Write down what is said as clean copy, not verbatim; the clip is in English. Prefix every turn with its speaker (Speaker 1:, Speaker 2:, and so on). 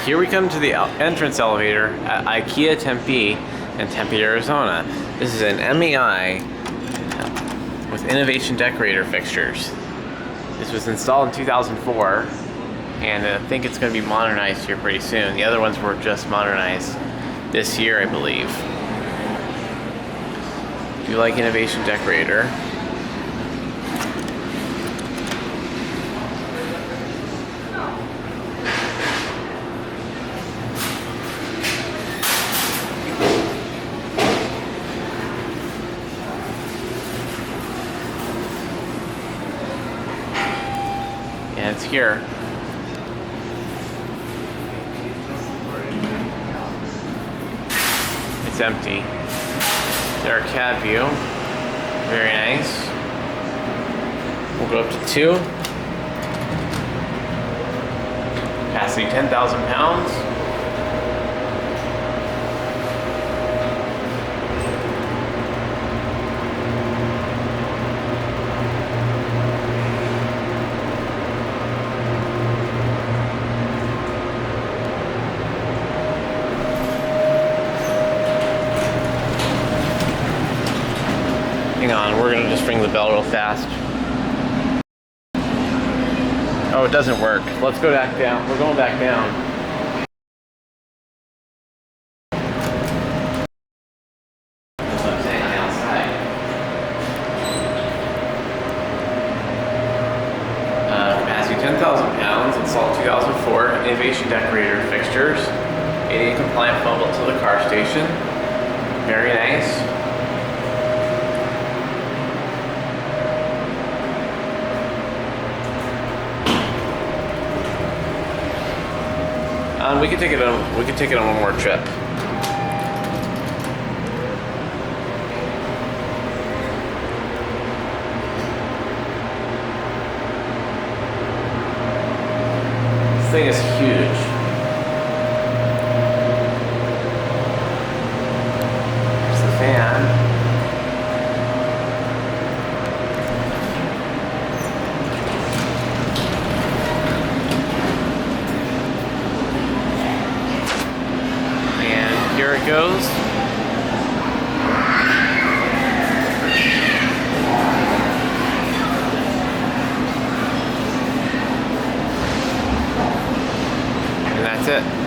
Speaker 1: Here we come to the entrance elevator at IKEA Tempe in Tempe, Arizona. This is an MEI with innovation decorator fixtures. This was installed in 2004, and I think it's going to be modernized here pretty soon. The other ones were just modernized this year, I believe. If you like innovation decorator, and it's here. It's empty. Their cab view. Very nice. We'll go up to 2. Capacity 10,000 pounds. Hang on, we're gonna just ring the bell real fast. Oh, it doesn't work. Let's go back down. We're going back down. That's what I'm saying, outside. Capacity 10,000 pounds, installed 2004, innovation decorator fixtures, ADA compliant phone bill to the car station. Very nice. We could take it on one more trip. This thing is huge. There's the fan. Here it goes. And that's it.